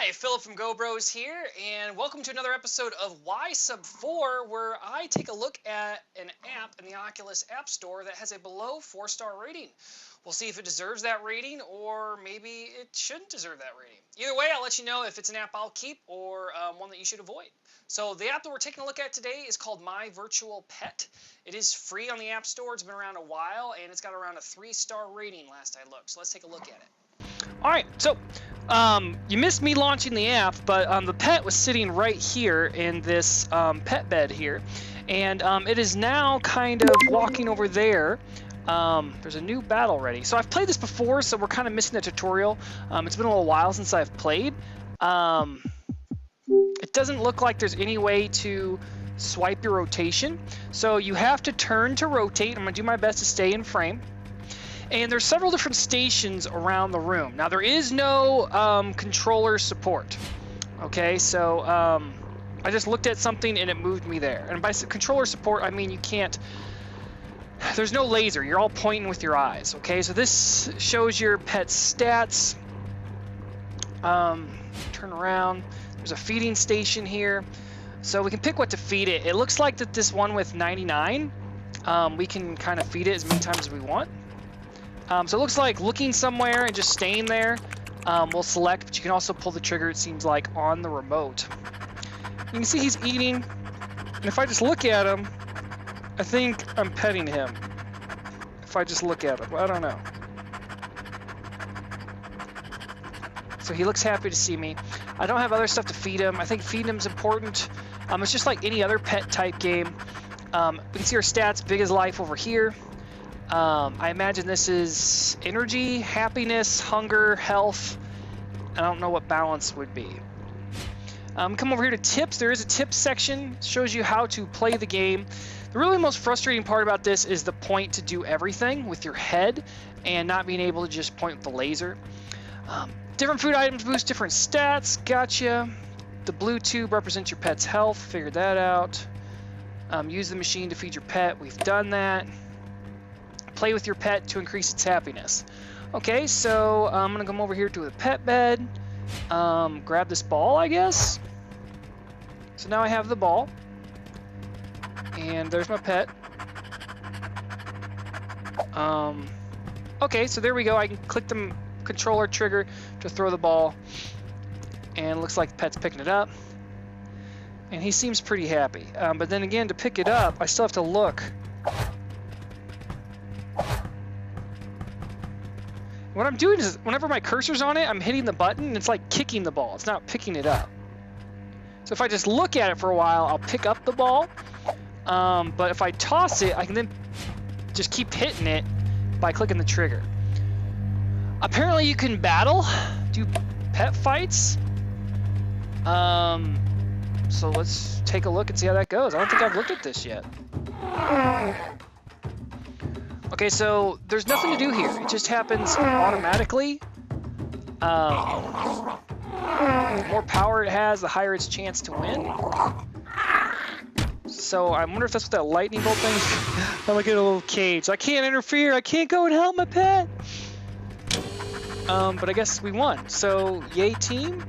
Hi, Philip from GoBros here, and welcome to another episode of Why Sub 4, where I take a look at an app in the Oculus App Store that has a below 4-star rating. We'll see if it deserves that rating, or maybe it shouldn't deserve that rating. Either way, I'll let you know if it's an app I'll keep or one that you should avoid. So the app that we're taking a look at today is called My Virtual Pet. It is free on the App Store. It's been around a while, and it's got around a 3-star rating last I looked. So let's take a look at it. All right, so you missed me launching the app, but the pet was sitting right here in this pet bed here, and it is now kind of walking over there. There's a new battle ready. So I've played this before, so we're kind of missing the tutorial. It's been a little while since I've played. It doesn't look like there's any way to swipe your rotation, so you have to turn to rotate. I'm going to do my best to stay in frame. And there's several different stations around the room. Now, there is no controller support. Okay, so I just looked at something and it moved me there. And by controller support, I mean you can't... There's no laser. You're all pointing with your eyes. Okay, so this shows your pet's stats. Turn around. There's a feeding station here. So we can pick what to feed it. It looks like that this one with 99, we can kind of feed it as many times as we want. So it looks like looking somewhere and just staying there will select, but you can also pull the trigger, it seems like, on the remote. You can see he's eating, and if I just look at him, I think I'm petting him. If I just look at him, I don't know. So he looks happy to see me. I don't have other stuff to feed him. I think feeding him is important. It's just like any other pet type game. We can see our stats, big as life over here. I imagine this is energy, happiness, hunger, health. I don't know what balance would be. Come over here to tips. There is a tips section. It shows you how to play the game. The really most frustrating part about this is the point to do everything with your head and not being able to just point with the laser. Different food items boost different stats. Gotcha. The blue tube represents your pet's health. Figured that out. Use the machine to feed your pet. We've done that. Play with your pet to increase its happiness. Okay, so I'm gonna come over here to the pet bed, grab this ball, I guess. So now I have the ball, and there's my pet. Okay, so there we go. I can click the controller trigger to throw the ball, and it looks like the pet's picking it up, and he seems pretty happy. But then again, to pick it up, I still have to look. What I'm doing is, whenever my cursor's on it, I'm hitting the button, and it's like kicking the ball. It's not picking it up. So if I just look at it for a while, I'll pick up the ball. But if I toss it, I can then just keep hitting it by clicking the trigger. Apparently you can battle, do pet fights. So let's take a look and see how that goes. I don't think I've looked at this yet. Okay, so there's nothing to do here. It just happens automatically. The more power it has, the higher its chance to win. So I wonder if that's what that lightning bolt thing is. I'm like in a little cage. I can't interfere. I can't go and help my pet. But I guess we won. So yay team.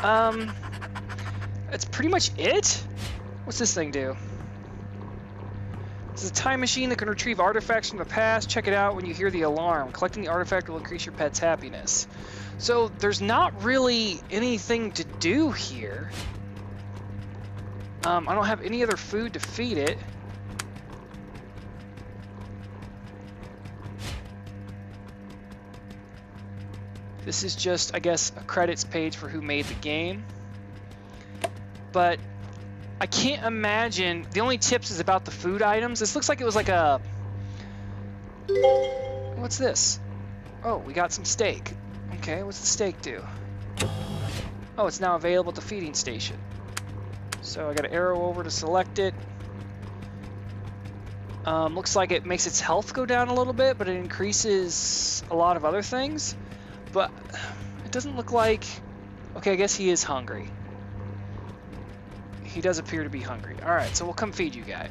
That's pretty much it. What's this thing do? This is a time machine that can retrieve artifacts from the past. Check it out when you hear the alarm. Collecting the artifact will increase your pet's happiness. So there's not really anything to do here. I don't have any other food to feed it. This is just, I guess, a credits page for who made the game. But I can't imagine. The only tips is about the food items. This looks like it was like a... What's this? Oh, we got some steak. Okay, what's the steak do? Oh, it's now available at the feeding station. So I got an arrow over to select it. Looks like it makes its health go down a little bit, but it increases a lot of other things. But it doesn't look like... Okay, I guess he is hungry. He does appear to be hungry. Alright, so we'll come feed you, guy.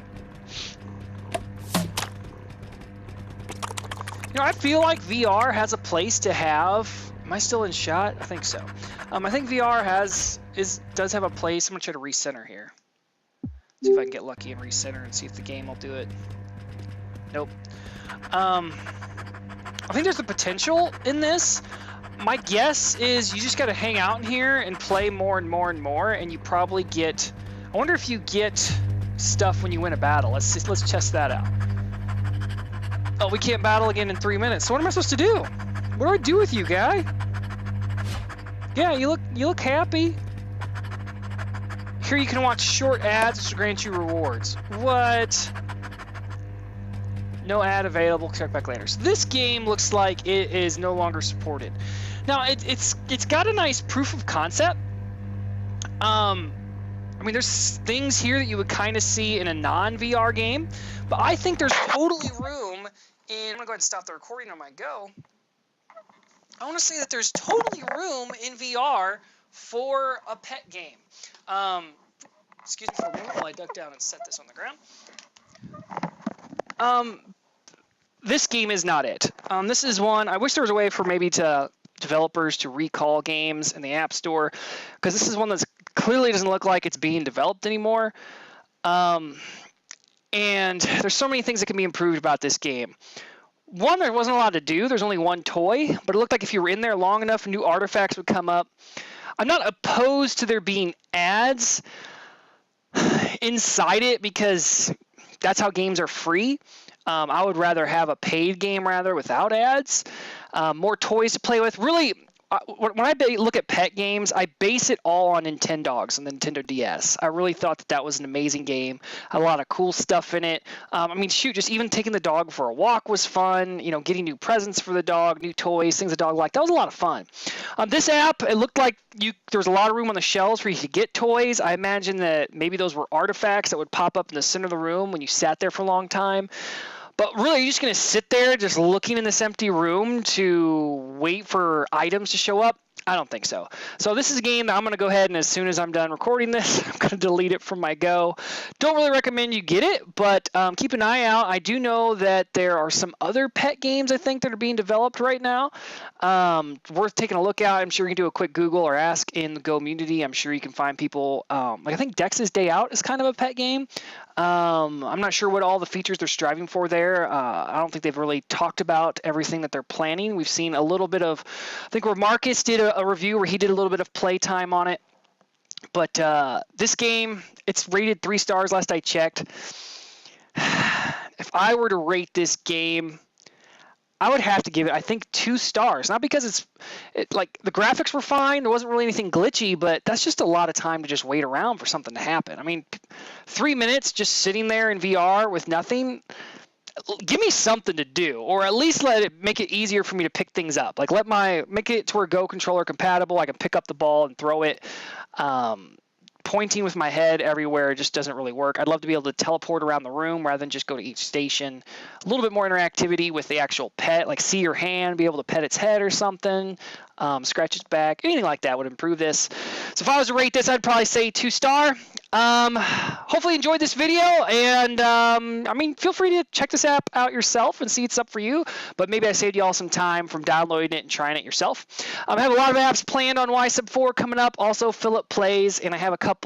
You know, I feel like VR has a place to have Am I still in shot? I think so. I think VR does have a place. I'm gonna try to recenter here. See if I can get lucky and recenter and see if the game will do it. Nope. I think there's the potential in this. My guess is you just got to hang out in here and play more and more and more, and you probably get. I wonder if you get stuff when you win a battle. Let's test that out. Oh, we can't battle again in 3 minutes. So what am I supposed to do? What do I do with you, guy? Yeah, you look happy. Here you can watch short ads to grant you rewards. What? No ad available. Check back later. So this game looks like it is no longer supported. Now it's got a nice proof of concept. I mean, there's things here that you would kind of see in a non-VR game, but I think there's totally room in. I'm gonna go ahead and stop the recording on my go. I want to say that there's totally room in VR for a pet game. Excuse me for a moment while I duck down and set this on the ground. This game is not it. This is one. I wish there was a way for maybe developers to recall games in the App Store, because this is one that's clearly doesn't look like it's being developed anymore. And there's so many things that can be improved about this game. One, there wasn't a lot to do. There's only one toy, but it looked like if you were in there long enough, new artifacts would come up. I'm not opposed to there being ads inside it, because that's how games are free. I would rather have a paid game without ads. More toys to play with. Really, when I look at pet games, I base it all on Nintendogs and the Nintendo DS. I really thought that was an amazing game. Had a lot of cool stuff in it. I mean, shoot, just even taking the dog for a walk was fun. You know, getting new presents for the dog, new toys, things the dog liked. That was a lot of fun. This app, it looked like there was a lot of room on the shelves for you to get toys. I imagine that maybe those were artifacts that would pop up in the center of the room when you sat there for a long time. But really, you're just going to sit there just looking in this empty room to wait for items to show up? I don't think so. So this is a game that I'm going to go ahead and as soon as I'm done recording this, I'm going to delete it from my go. Don't really recommend you get it, but keep an eye out. I do know that there are some other pet games, I think, that are being developed right now. Worth taking a look at. I'm sure you can do a quick Google or ask in the Go community. I'm sure you can find people. Like I think Dex's Day Out is kind of a pet game. I'm not sure what all the features they're striving for there. I don't think they've really talked about everything that they're planning. We've seen a little bit of, I think where Marcus did a review where he did a little bit of playtime on it. But this game, it's rated 3 stars last I checked. If I were to rate this game, I would have to give it, I think, 2 stars. Not because like the graphics were fine, there wasn't really anything glitchy, but that's just a lot of time to just wait around for something to happen. I mean, 3 minutes just sitting there in VR with nothing. Give me something to do, or at least make it easier for me to pick things up. Like make it to where Go controller compatible. I can pick up the ball and throw it. Pointing with my head everywhere just doesn't really work. I'd love to be able to teleport around the room rather than just go to each station. A little bit more interactivity with the actual pet, like see your hand, be able to pet its head or something, scratch its back, anything like that would improve this. So if I was to rate this, I'd probably say 2 star. Hopefully you enjoyed this video, and I mean, feel free to check this app out yourself and see it's up for you, but maybe I saved you all some time from downloading it and trying it yourself. I have a lot of apps planned on YSub4 coming up, also Philip Plays, and I have a couple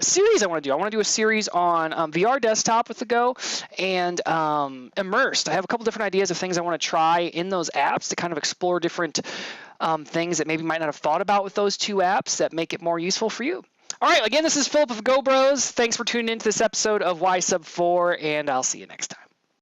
series I want to do. I want to do a series on VR desktop with the Go and Immersed. I have a couple different ideas of things I want to try in those apps to kind of explore different things that maybe might not have thought about with those 2 apps that make it more useful for you. All right, again, this is Philip of Go Bros. Thanks for tuning into this episode of YSub4, and I'll see you next time.